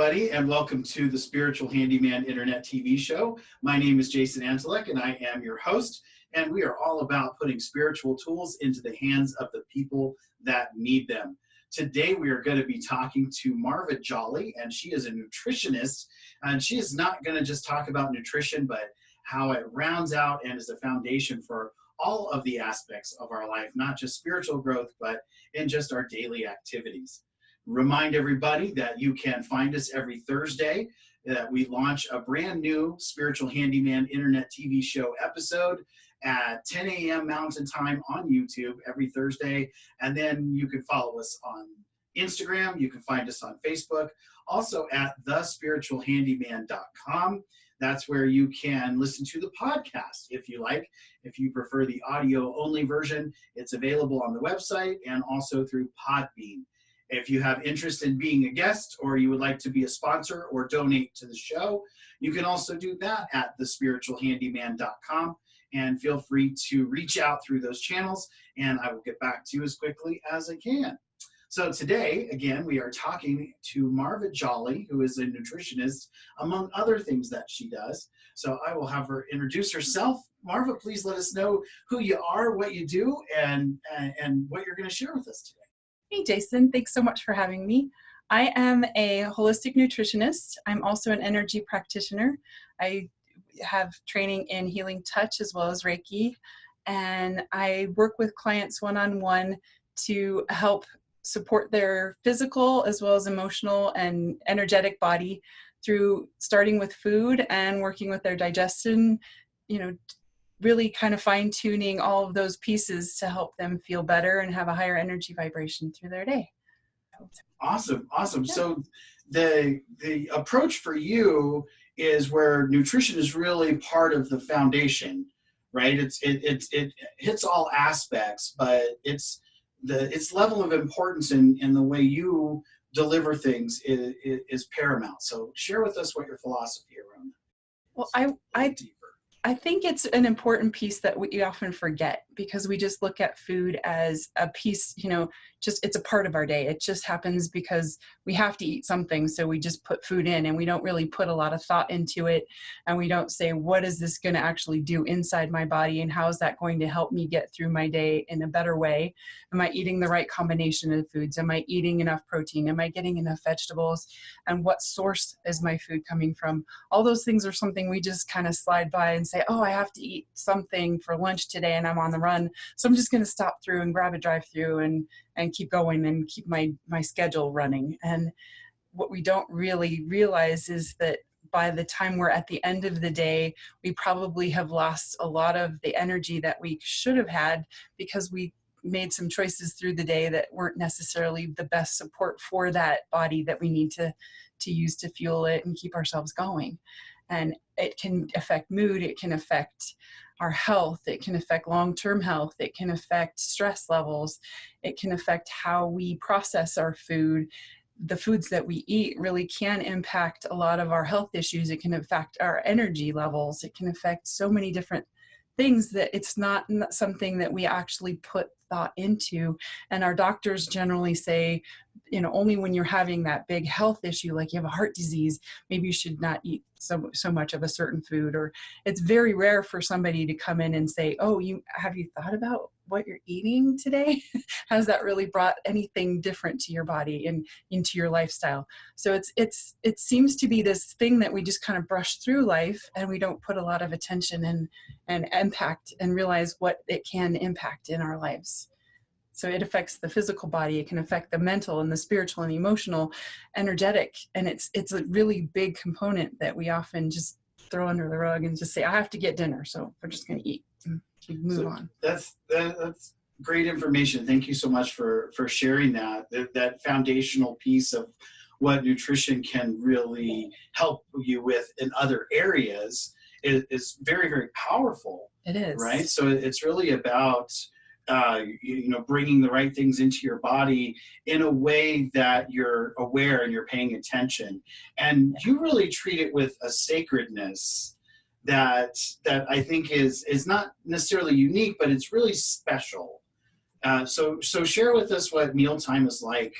everybody, and welcome to the Spiritual Handyman Internet TV show. My name is Jason Antelek, and I am your host, and we are all about putting spiritual tools into the hands of the people that need them. Today, we are going to be talking to Marva Jolly, and she is a nutritionist, and she is not going to just talk about nutrition, but how it rounds out and is a foundation for all of the aspects of our life, not just spiritual growth, but in just our daily activities. Remind everybody that you can find us every Thursday, that we launch a brand new Spiritual Handyman Internet TV show episode at 10 a.m. Mountain Time on YouTube every Thursday. And then you can follow us on Instagram. You can find us on Facebook, also at thespiritualhandyman.com. That's where you can listen to the podcast if you like. If you prefer the audio only version, it's available on the website and also through Podbean. If you have interest in being a guest, or you would like to be a sponsor or donate to the show, you can also do that at thespiritualhandyman.com, and feel free to reach out through those channels, and I will get back to you as quickly as I can. So today, again, we are talking to Marva Jolly, who is a nutritionist, among other things that she does. So I will have her introduce herself. Marva, please let us know who you are, what you do, and what you're going to share with us today. Hey, Jason. Thanks so much for having me. I am a holistic nutritionist. I'm also an energy practitioner. I have training in healing touch as well as Reiki, and I work with clients one-on-one to help support their physical as well as emotional and energetic body through starting with food and working with their digestion, really kind of fine-tuning all of those pieces to help them feel better and have a higher energy vibration through their day. Awesome. Yeah. So the approach for you is where nutrition is really part of the foundation, right? It hits all aspects, but its level of importance in the way you deliver things is paramount. So share with us what your philosophy around that. Well, I think it's an important piece that we often forget, because we just look at food as a piece, just it's a part of our day. It just happens because we have to eat something, so we just put food in, and we don't really put a lot of thought into it, and we don't say, what is this going to actually do inside my body, and how is that going to help me get through my day in a better way? Am I eating the right combination of foods? Am I eating enough protein? Am I getting enough vegetables? And what source is my food coming from? All those things are something we just kind of slide by and say, oh, I have to eat something for lunch today and I'm on the run, so I'm just going to stop through and grab a drive-through and keep going and keep my schedule running. And what we don't really realize is that by the time we're at the end of the day, we probably have lost a lot of the energy that we should have had, because we made some choices through the day that weren't necessarily the best support for that body that we need to use to fuel it and keep ourselves going. And it can affect mood, it can affect our health, it can affect long-term health, it can affect stress levels, it can affect how we process our food. The foods that we eat really can impact a lot of our health issues. It can affect our energy levels. It can affect so many different things that it's not something that we actually put thought into. And our doctors generally say, only when you're having that big health issue, like you have a heart disease, maybe you should not eat so much of a certain food. Or it's very rare for somebody to come in and say, oh, have you thought about what you're eating today? Has that really brought anything different to your body and into your lifestyle? So it seems to be this thing that we just kind of brush through life, and we don't put a lot of attention and impact and realize what it can impact in our lives. So it affects the physical body, it can affect the mental and the spiritual and the emotional, energetic, and it's a really big component that we often just throw under the rug and just say, I have to get dinner, so we're just going to eat and move on. That's great information. Thank you so much for sharing that foundational piece of what nutrition can really help you with in other areas is very, very powerful. It is. Right? So it's really about bringing the right things into your body in a way that you're aware and you're paying attention. And you really treat it with a sacredness that I think is not necessarily unique, but it's really special. So share with us what Mealtime is like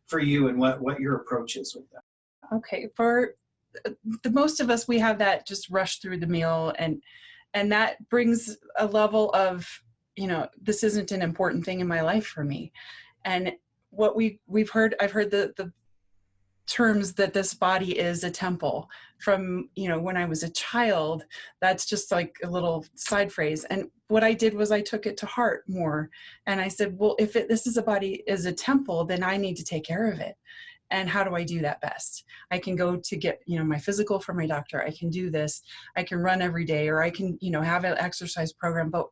for you and what your approach is with that. Okay, for the most of us, we have that just rush through the meal, and that brings a level of, this isn't an important thing in my life for me. And what we've heard, I've heard the terms that this body is a temple from, when I was a child. That's just like a little side phrase. And what I did was I took it to heart more. And I said, well, if this is a body is a temple, then I need to take care of it. And how do I do that best? I can go to get, my physical from my doctor. I can do this. I can run every day, or I can, have an exercise program. But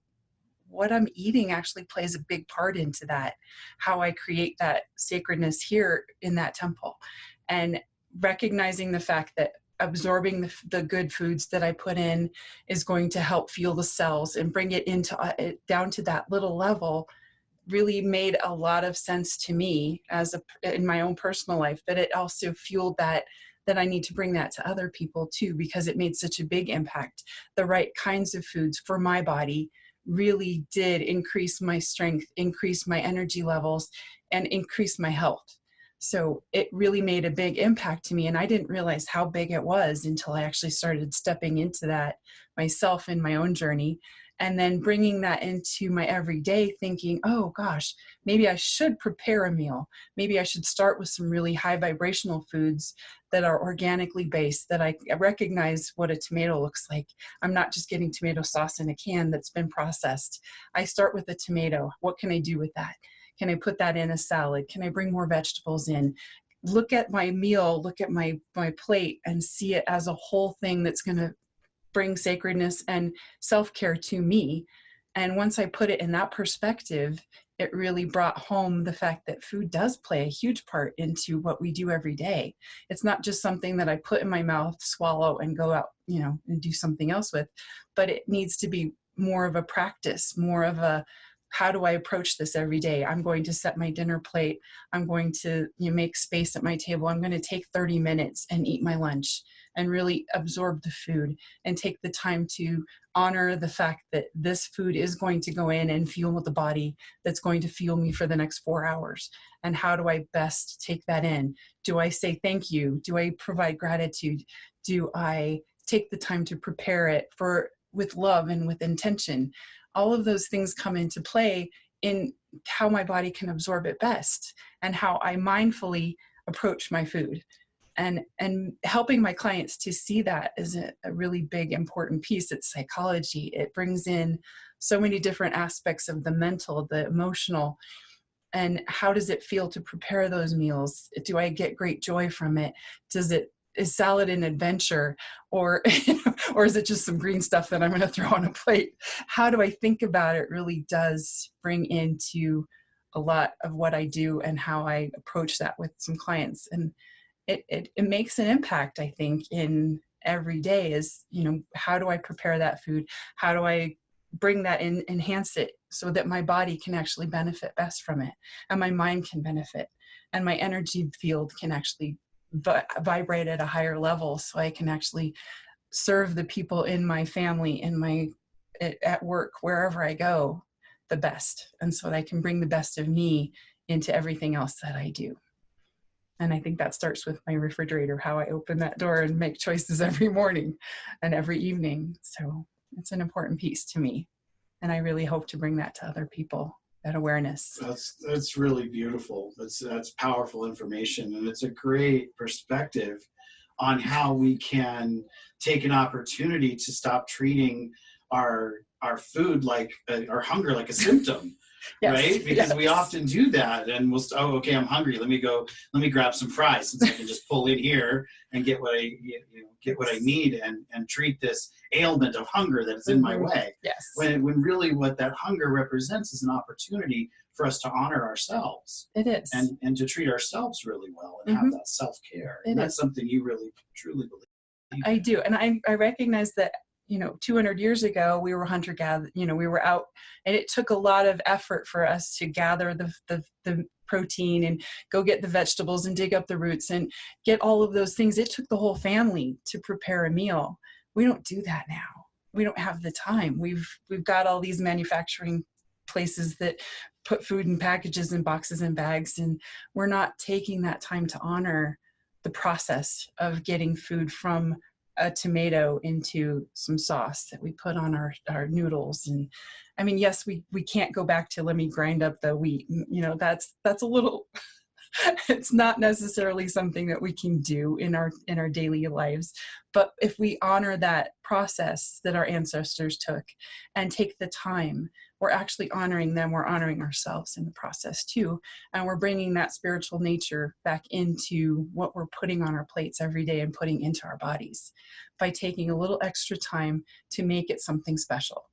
what I'm eating actually plays a big part into that, how I create that sacredness here in that temple. And recognizing the fact that absorbing the good foods that I put in is going to help fuel the cells and bring it into down to that little level really made a lot of sense to me in my own personal life. But it also fueled that I need to bring that to other people too, because it made such a big impact. The right kinds of foods for my body really did increase my strength, increase my energy levels, and increase my health. So it really made a big impact to me. And I didn't realize how big it was until I actually started stepping into that myself in my own journey. And then bringing that into my everyday, thinking, oh gosh, maybe I should prepare a meal. Maybe I should start with some really high vibrational foods that are organically based, that I recognize what a tomato looks like. I'm not just getting tomato sauce in a can that's been processed. I start with a tomato. What can I do with that? Can I put that in a salad? Can I bring more vegetables in? Look at my meal, look at my plate, and see it as a whole thing that's going to bring sacredness and self-care to me. And once I put it in that perspective, it really brought home the fact that food does play a huge part into what we do every day. It's not just something that I put in my mouth, swallow, and go out, and do something else with, but it needs to be more of a practice, more of a, how do I approach this every day? I'm going to set my dinner plate. I'm going to make space at my table. I'm going to take 30 minutes and eat my lunch and really absorb the food and take the time to honor the fact that this food is going to go in and fuel the body that's going to fuel me for the next 4 hours. And how do I best take that in? Do I say thank you? Do I provide gratitude? Do I take the time to prepare it with love and with intention? All of those things come into play in how my body can absorb it best and how I mindfully approach my food. And helping my clients to see that is a really big, important piece. It's psychology. It brings in so many different aspects of the mental, the emotional, and how does it feel to prepare those meals? Do I get great joy from it? Is salad an adventure, or or is it just some green stuff that I'm going to throw on a plate? How do I think about it really does bring into a lot of what I do and how I approach that with some clients. And it makes an impact, I think, in every day is, how do I prepare that food? How do I bring that in, enhance it so that my body can actually benefit best from it, and my mind can benefit, and my energy field can actually vibrate at a higher level, so I can actually serve the people in my family, at work, wherever I go, the best. And so that I can bring the best of me into everything else that I do. And I think that starts with my refrigerator, how I open that door and make choices every morning and every evening. So it's an important piece to me. And I really hope to bring that to other people, that awareness. That's really beautiful. That's powerful information. And it's a great perspective on how we can take an opportunity to stop treating our food like our hunger like a symptom. Yes, right? Because we often do that, and okay, I'm hungry. Let me grab some fries, since I can just pull in here and get what I need, and treat this ailment of hunger that is in my way. Yes. When really what that hunger represents is an opportunity for us to honor ourselves. It is. And to treat ourselves really well and have that self-care. And that's something you really truly believe. I do. And I recognize that 200 years ago, we were hunter-gatherer, we were out, and it took a lot of effort for us to gather the protein and go get the vegetables and dig up the roots and get all of those things. It took the whole family to prepare a meal. We don't do that now. We don't have the time. We've got all these manufacturing places that put food in packages and boxes and bags, and we're not taking that time to honor the process of getting food from a tomato into some sauce that we put on our noodles. And I mean, yes, we can't go back to let me grind up the wheat. You know, that's a little, it's not necessarily something that we can do in our daily lives. But if we honor that process that our ancestors took and take the time, we're actually honoring them. We're honoring ourselves in the process too. And we're bringing that spiritual nature back into what we're putting on our plates every day and putting into our bodies by taking a little extra time to make it something special.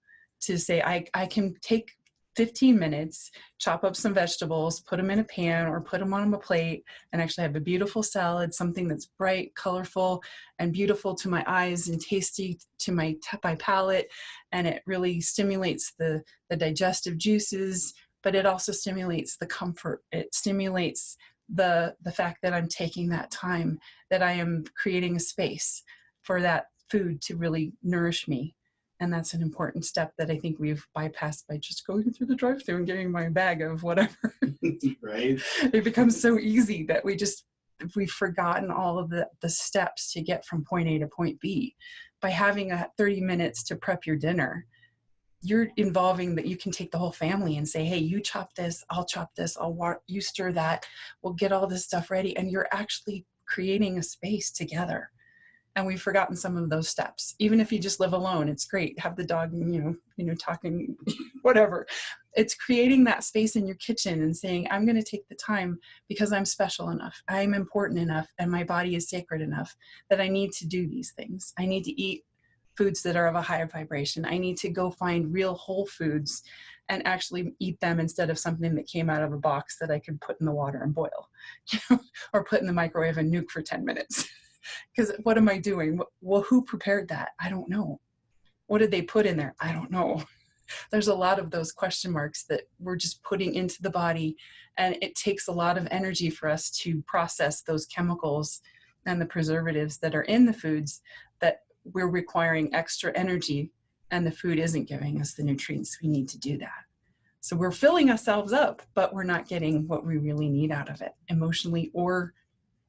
To say, I can take 15 minutes, chop up some vegetables, put them in a pan or put them on a plate, and actually have a beautiful salad, something that's bright, colorful, and beautiful to my eyes and tasty to my palate. And it really stimulates the digestive juices, but it also stimulates the comfort. It stimulates the fact that I'm taking that time, that I am creating a space for that food to really nourish me. And that's an important step that I think we've bypassed by just going through the drive-thru and getting my bag of whatever. Right. It becomes so easy that we've forgotten all of the steps to get from point A to point B. By having 30 minutes to prep your dinner, you're involving that you can take the whole family and say, hey, you chop this, I'll chop this, you stir that, we'll get all this stuff ready. And you're actually creating a space together. And we've forgotten some of those steps. Even if you just live alone, it's great. Have the dog, talking, whatever. It's creating that space in your kitchen and saying, I'm going to take the time because I'm special enough. I'm important enough. And my body is sacred enough that I need to do these things. I need to eat foods that are of a higher vibration. I need to go find real whole foods and actually eat them instead of something that came out of a box that I could put in the water and boil, or put in the microwave and nuke for 10 minutes. Because what am I doing? Well, who prepared that? I don't know. What did they put in there? I don't know. There's a lot of those question marks that we're just putting into the body. And it takes a lot of energy for us to process those chemicals and the preservatives that are in the foods that we're requiring extra energy. And the food isn't giving us the nutrients we need to do that. So we're filling ourselves up, but we're not getting what we really need out of it emotionally or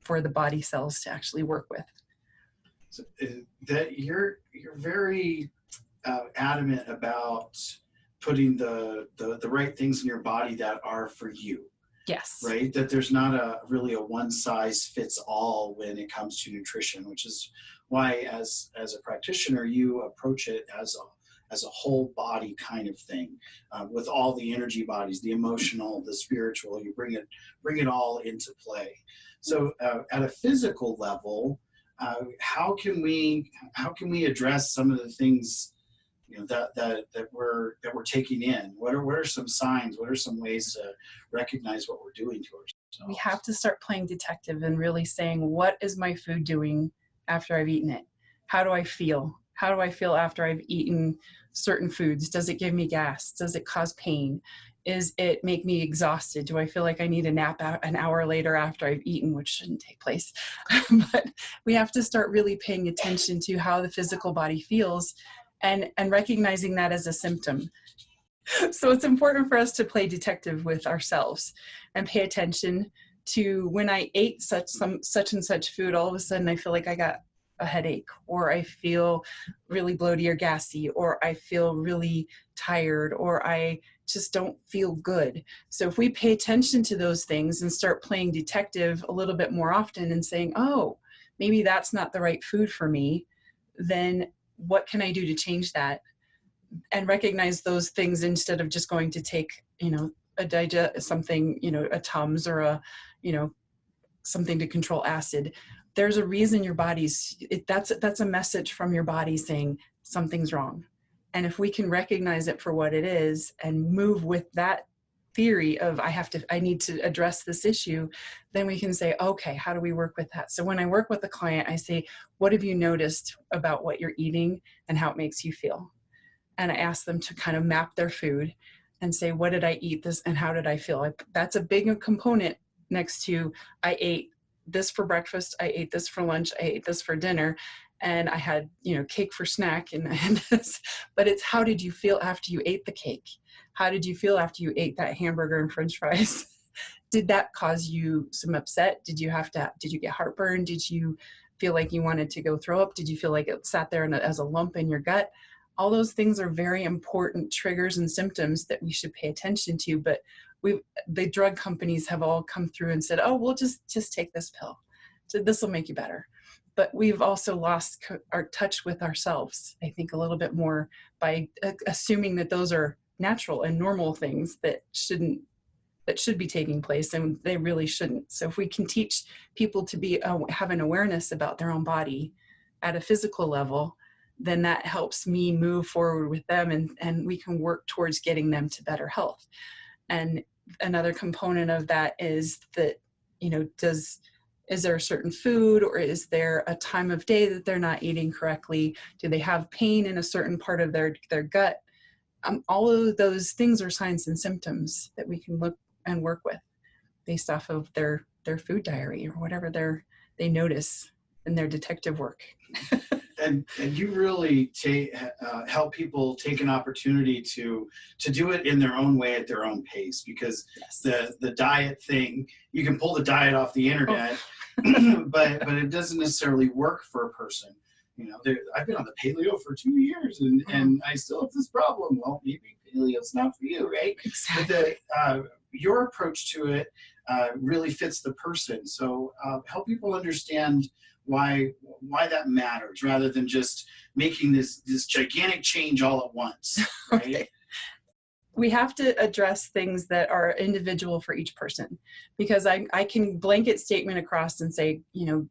for the body cells to actually work with. So, that you're very adamant about putting the right things in your body that are for you. Yes. Right? That there's not really a one size fits all when it comes to nutrition, which is why as a practitioner, you approach it as a whole body kind of thing, with all the energy bodies, the emotional, the spiritual. You bring it all into play. So at a physical level, how can we address some of the things that we're taking in? What are some signs? What are some ways to recognize what we're doing to ourselves? We have to start playing detective and really saying, what is my food doing after I've eaten it? How do I feel? How do I feel after I've eaten certain foods? Does it give me gas? Does it cause pain? Is it make me exhausted? Do I feel like I need a nap an hour later after I've eaten, which shouldn't take place? But we have to start really paying attention to how the physical body feels and recognizing that as a symptom. So it's important for us to play detective with ourselves and pay attention to when I ate such and such food, all of a sudden I feel like I got a headache, or I feel really bloaty or gassy, or I feel really tired, or I just don't feel good. So if we pay attention to those things and start playing detective a little bit more often and saying, oh, maybe that's not the right food for me, then what can I do to change that? And recognize those things instead of just going to take, a Tums or something to control acid. There's a reason your body's, that's a message from your body saying something's wrong. And if we can recognize it for what it is and move with that theory of I need to address this issue, then we can say, okay, how do we work with that? So when I work with a client, I say, what have you noticed about what you're eating and how it makes you feel? And I ask them to kind of map their food and say, what did I eat this and how did I feel? That's a big component next to I ate this for breakfast, I ate this for lunch, I ate this for dinner, and I had, cake for snack and this. But it's how did you feel after you ate the cake? How did you feel after you ate that hamburger and French fries? Did that cause you some upset? Did you get heartburn? Did you feel like you wanted to go throw up? Did you feel like it sat there as a lump in your gut? All those things are very important triggers and symptoms that we should pay attention to. But the drug companies have all come through and said, oh, we'll just take this pill. So this will make you better. But we've also lost our touch with ourselves, I think, a little bit more by assuming that those are natural and normal things that should be taking place, and they really shouldn't. So if we can teach people to have an awareness about their own body at a physical level, then that helps me move forward with them, and we can work towards getting them to better health. And another component of that is that, is there a certain food, or is there a time of day that they're not eating correctly? Do they have pain in a certain part of their gut? All of those things are signs and symptoms that we can look and work with based off of their food diary or whatever they notice in their detective work. And you really help people take an opportunity to do it in their own way at their own pace, because yes. the diet thing, you can pull the diet off the internet, but it doesn't necessarily work for a person. I've been on the paleo for 2 years and I still have this problem. Well, maybe paleo's not for you, right? Exactly. But your approach to it really fits the person. So help people understand why that matters, rather than just making this gigantic change all at once, right? Okay. We have to address things that are individual for each person, because I can blanket statement across and say,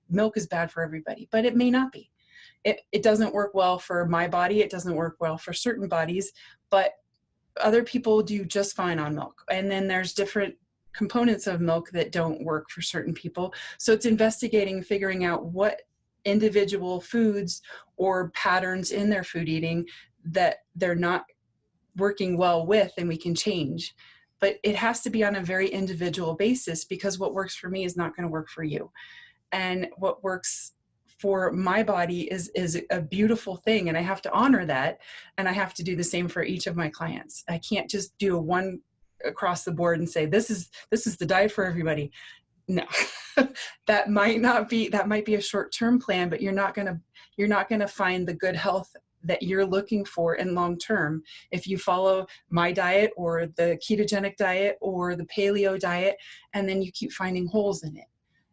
milk is bad for everybody, but it may not be. It doesn't work well for my body. It doesn't work well for certain bodies, but other people do just fine on milk. And then there's different components of milk that don't work for certain people. So it's investigating, figuring out what individual foods or patterns in their food eating that they're not working well with, and we can change. But it has to be on a very individual basis, because what works for me is not going to work for you. And what works for my body is a beautiful thing, and I have to honor that, and I have to do the same for each of my clients. I can't just do a one across the board and say this is the diet for everybody. No. that might be a short-term plan, but you're not going to find the good health that you're looking for in long term if you follow my diet or the ketogenic diet or the paleo diet, and then you keep finding holes in it.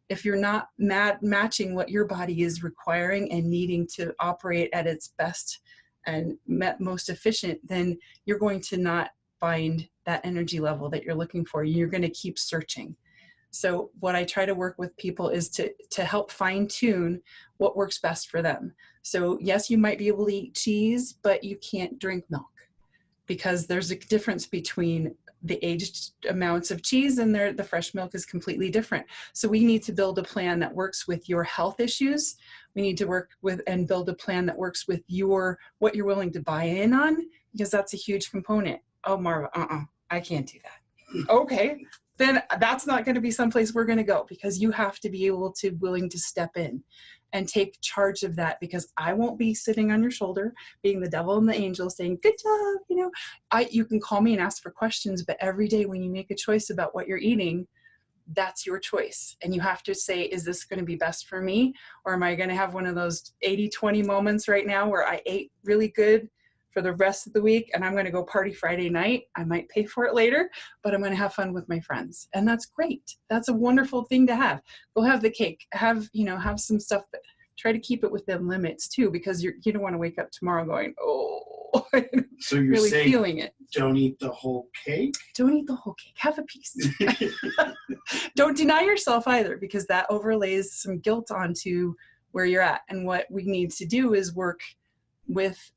If you're not matching what your body is requiring and needing to operate at its best and most efficient, then you're going to not find that energy level that you're looking for. You're going to keep searching. So what I try to work with people is to help fine tune what works best for them. So yes, you might be able to eat cheese, but you can't drink milk, because there's a difference between the aged amounts of cheese and the fresh milk is completely different. So we need to build a plan that works with your health issues. We need to work with and build a plan that works with what you're willing to buy in on, because that's a huge component. Oh, Marva, I can't do that. Okay, then that's not going to be someplace we're going to go, because you have to be willing to step in and take charge of that, because I won't be sitting on your shoulder being the devil and the angel saying, good job. You can call me and ask for questions, but every day when you make a choice about what you're eating, that's your choice. And you have to say, is this going to be best for me? Or am I going to have one of those 80-20 moments right now where I ate really good for the rest of the week and I'm going to go party Friday night? I might pay for it later, but I'm going to have fun with my friends. And that's great. That's a wonderful thing to have. Go have the cake, have some stuff, but try to keep it within limits too, because you don't want to wake up tomorrow going, oh, so you're really saying feeling it. Don't eat the whole cake? Don't eat the whole cake. Have a piece. Don't deny yourself either, because that overlays some guilt onto where you're at. And what we need to do is work with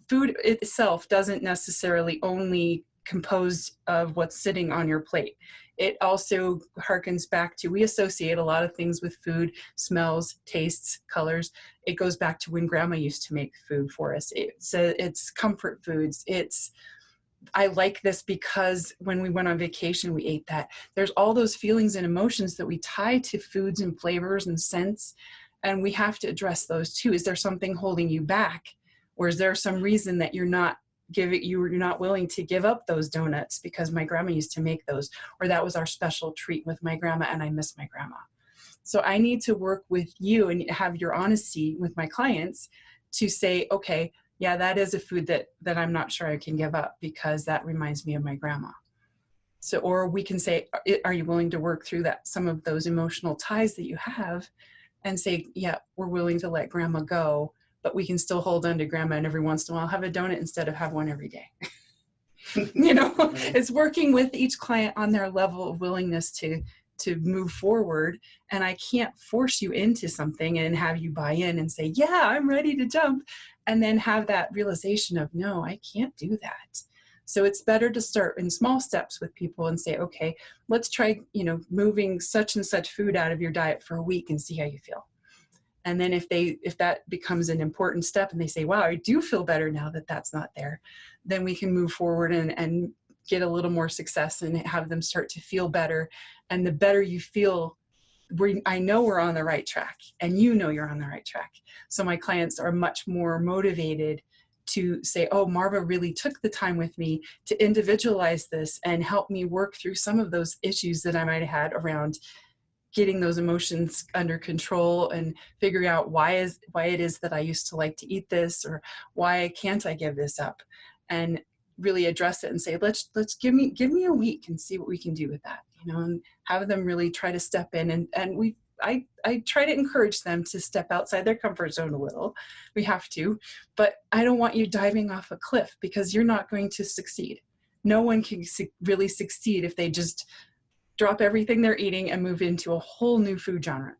food itself. Doesn't necessarily only compose of what's sitting on your plate. It also harkens back to, we associate a lot of things with food, smells, tastes, colors. It goes back to when grandma used to make food for us. It's comfort foods. I like this because when we went on vacation, we ate that. There's all those feelings and emotions that we tie to foods and flavors and scents. And we have to address those too. Is there something holding you back? Or is there some reason that you're not you're not willing to give up those donuts because my grandma used to make those, or that was our special treat with my grandma and I miss my grandma. So I need to work with you and have your honesty with my clients to say, okay, yeah, that is a food that I'm not sure I can give up because that reminds me of my grandma. So, or we can say, are you willing to work through that, some of those emotional ties that you have, and say, yeah, we're willing to let grandma go, but we can still hold on to grandma, and every once in a while have a donut instead of have one every day. You know, Right. it's working with each client on their level of willingness to move forward. And I can't force you into something and have you buy in and say, yeah, I'm ready to jump. And then have that realization of, no, I can't do that. So it's better to start in small steps with people and say, okay, let's try, you know, moving such and such food out of your diet for a week and see how you feel. And then if that becomes an important step and they say, wow, I do feel better now that that's not there, then we can move forward and get a little more success and have them start to feel better. And the better you feel, I know we're on the right track, and you know you're on the right track. So my clients are much more motivated to say, oh, Marva really took the time with me to individualize this and help me work through some of those issues that I might have had around getting those emotions under control and figuring out why it is that I used to like to eat this, or why can't I give this up, and really address it and say, let's give me a week and see what we can do with that, you know, and have them really try to step in. And I try to encourage them to step outside their comfort zone a little. We have to, but I don't want you diving off a cliff, because you're not going to succeed. No one can really succeed if they just drop everything they're eating and move into a whole new food genre.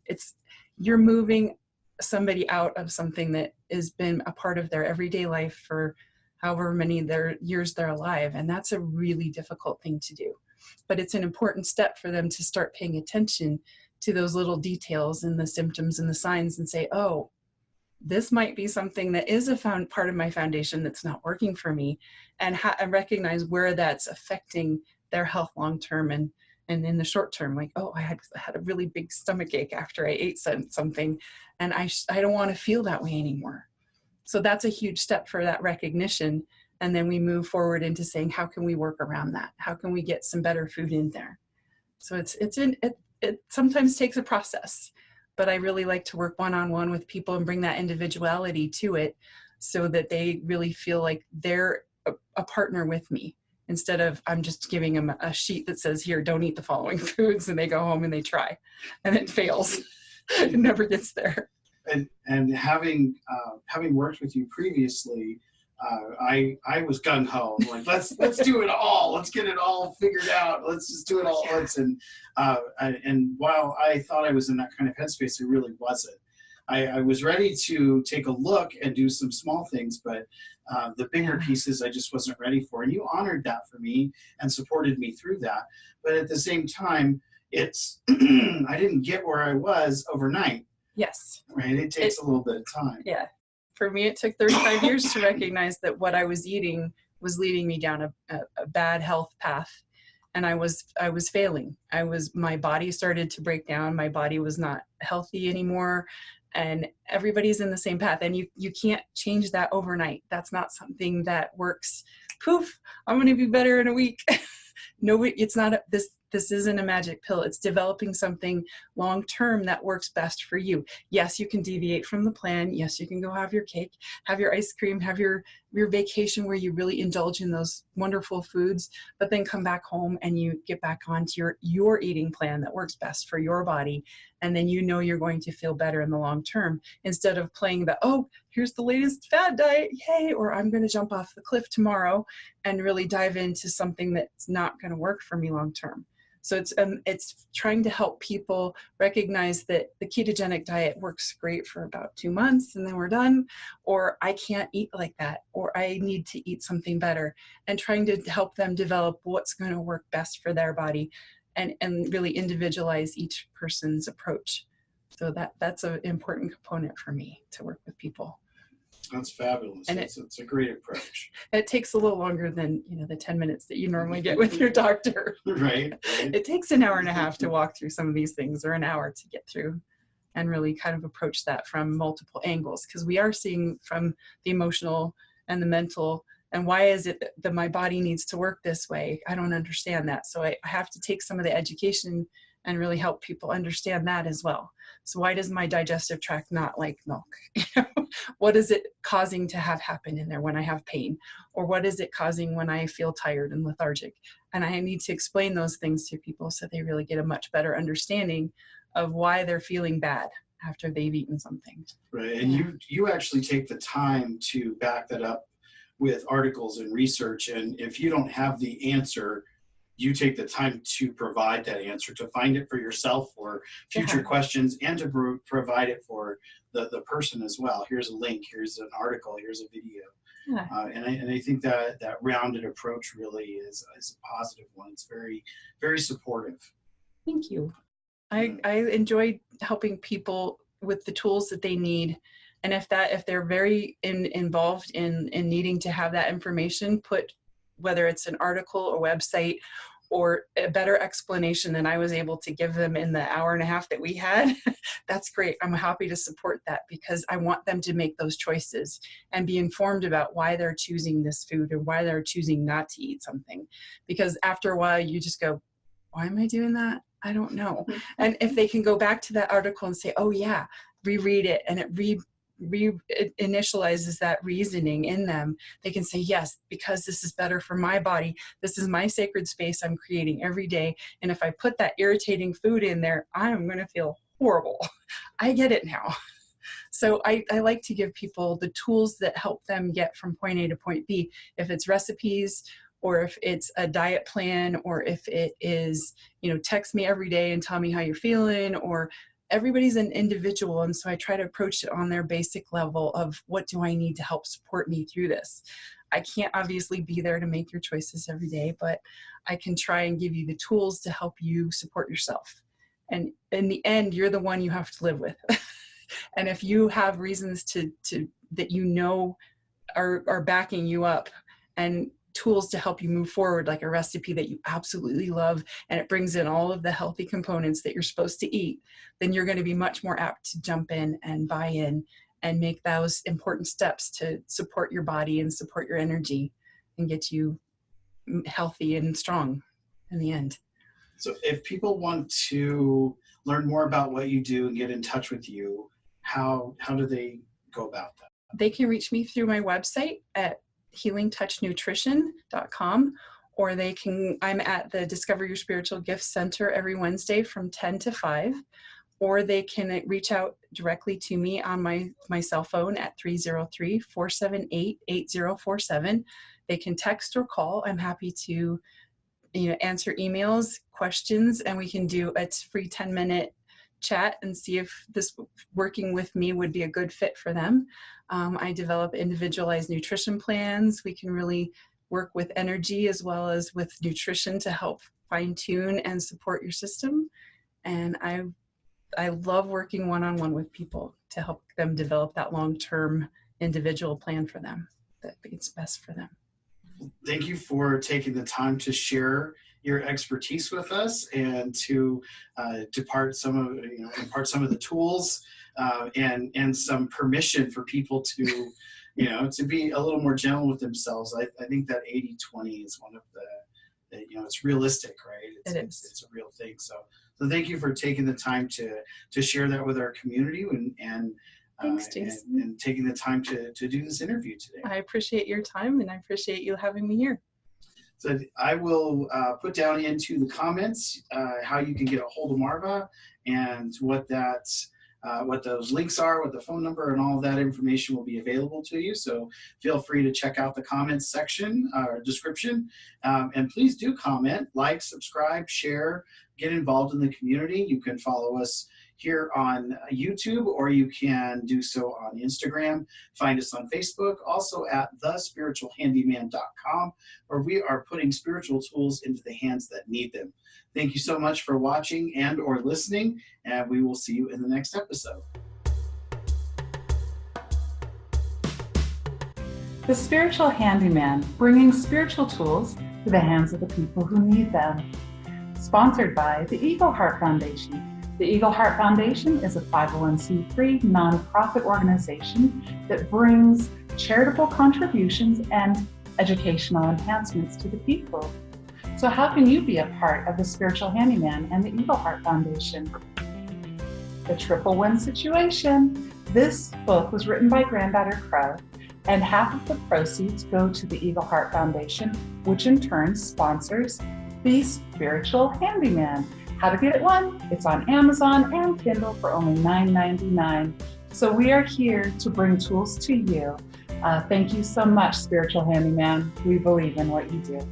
You're moving somebody out of something that has been a part of their everyday life for however many their years they're alive. And that's a really difficult thing to do. But it's an important step for them to start paying attention to those little details and the symptoms and the signs and say, oh, this might be something that is part of my foundation that's not working for me, and recognize where that's affecting their health long-term and in the short term. Like, oh, I had a really big stomach ache after I ate something, and I don't want to feel that way anymore. So that's a huge step for that recognition. And then we move forward into saying, how can we work around that? How can we get some better food in there? So it sometimes takes a process, but I really like to work one-on-one with people and bring that individuality to it, so that they really feel like they're a partner with me, instead of I'm just giving them a sheet that says, here, don't eat the following foods, and they go home and they try and it fails. It never gets there. And having worked with you previously, I was gung ho, like let's do it all, let's get it all figured out, let's just do it all at once. And while I thought I was in that kind of headspace, it really wasn't. I was ready to take a look and do some small things, but the bigger pieces I just wasn't ready for. And you honored that for me and supported me through that. But at the same time, it's I didn't get where I was overnight. Yes. Right. It takes a little bit of time. Yeah. For me, it took 35 years to recognize that what I was eating was leading me down a bad health path. And I was failing. My body started to break down. My body was not healthy anymore. And everybody's in the same path. And you can't change that overnight. That's not something that works. Poof, I'm going to be better in a week. No, it's not. This isn't a magic pill. It's developing something long-term that works best for you. Yes, you can deviate from the plan. Yes, you can go have your cake, have your ice cream, have your vacation where you really indulge in those wonderful foods, but then come back home and you get back onto your eating plan that works best for your body. And then you know you're going to feel better in the long term, instead of playing oh, here's the latest fad diet, yay, or I'm going to jump off the cliff tomorrow and really dive into something that's not going to work for me long term. So it's trying to help people recognize that the ketogenic diet works great for about 2 months and then we're done, or I can't eat like that, or I need to eat something better, and trying to help them develop what's going to work best for their body, and really individualize each person's approach. So that's an important component for me to work with people. That's fabulous. And it's a great approach. It takes a little longer than the 10 minutes that you normally get with your doctor. Right. It takes an hour and a half to walk through some of these things, or an hour to get through, and really kind of approach that from multiple angles, because we are seeing from the emotional and the mental And why is it that my body needs to work this way? I don't understand that. So I have to take some of the education and really help people understand that as well. So why does my digestive tract not like milk? What is it causing to have happen in there when I have pain? Or what is it causing when I feel tired and lethargic? And I need to explain those things to people so they really get a much better understanding of why they're feeling bad after they've eaten something. Right, and you actually take the time to back that up with articles and research, and if you don't have the answer, you take the time to provide that answer, to find it for yourself for future questions, and to provide it for the person as well. Here's a link, here's an article, here's a video. And I think that rounded approach really is a positive one. It's very, very supportive. Thank you. I enjoy helping people with the tools that they need. And if they're very involved in needing to have that information put, whether it's an article or website or a better explanation than I was able to give them in the hour and a half that we had, that's great. I'm happy to support that because I want them to make those choices and be informed about why they're choosing this food or why they're choosing not to eat something. Because after a while you just go, why am I doing that? I don't know. And if they can go back to that article and say, oh yeah, reread it, and it initializes that reasoning in them, they can say, yes, because this is better for my body. This is my sacred space I'm creating every day. And if I put that irritating food in there, I'm going to feel horrible. I get it now. So I like to give people the tools that help them get from point A to point B. If it's recipes, or if it's a diet plan, or if it is, text me every day and tell me how you're feeling, or everybody's an individual. And so I try to approach it on their basic level of what do I need to help support me through this? I can't obviously be there to make your choices every day, but I can try and give you the tools to help you support yourself. And in the end, you're the one you have to live with. And if you have reasons that are backing you up, and tools to help you move forward, like a recipe that you absolutely love and it brings in all of the healthy components that you're supposed to eat, then you're going to be much more apt to jump in and buy in and make those important steps to support your body and support your energy and get you healthy and strong in the end. So if people want to learn more about what you do and get in touch with you, how do they go about that? They can reach me through my website at healingtouchnutrition.com, or I'm at the Discover Your Spiritual Gifts Center every Wednesday from 10 to 5, or they can reach out directly to me on my cell phone at 303-478-8047. They can text or call. I'm happy to answer emails, questions, and we can do a free 10-minute chat and see if this working with me would be a good fit for them. I develop individualized nutrition plans. We can really work with energy as well as with nutrition to help fine tune and support your system. And I love working one-on-one with people to help them develop that long-term individual plan for them that is best for them. Thank you for taking the time to share your expertise with us and to impart some of the tools and some permission for people to to be a little more gentle with themselves. I think that 80-20 is one of the it's realistic, right? It's a real thing. So thank you for taking the time to share that with our community and Thanks, Jason. and taking the time to do this interview today. I appreciate your time and I appreciate you having me here. So I will put down into the comments how you can get a hold of Marva and what those links are, what the phone number and all of that information will be available to you. So feel free to check out the comments section or description. And please do comment, like, subscribe, share, get involved in the community. You can follow us here on YouTube, or you can do so on Instagram. Find us on Facebook, also at thespiritualhandyman.com, where we are putting spiritual tools into the hands that need them. Thank you so much for watching and or listening, and we will see you in the next episode. The Spiritual Handyman, bringing spiritual tools to the hands of the people who need them. Sponsored by the Eagle Heart Foundation. The Eagle Heart Foundation is a 501c3 nonprofit organization that brings charitable contributions and educational enhancements to the people. So how can you be a part of the Spiritual Handyman and the Eagle Heart Foundation? The Triple Win Situation. This book was written by Granddaughter Crow, and half of the proceeds go to the Eagle Heart Foundation, which in turn sponsors the Spiritual Handyman. How to get it one? It's on Amazon and Kindle for only $9.99. So we are here to bring tools to you. Thank you so much, Spiritual Handyman. We believe in what you do.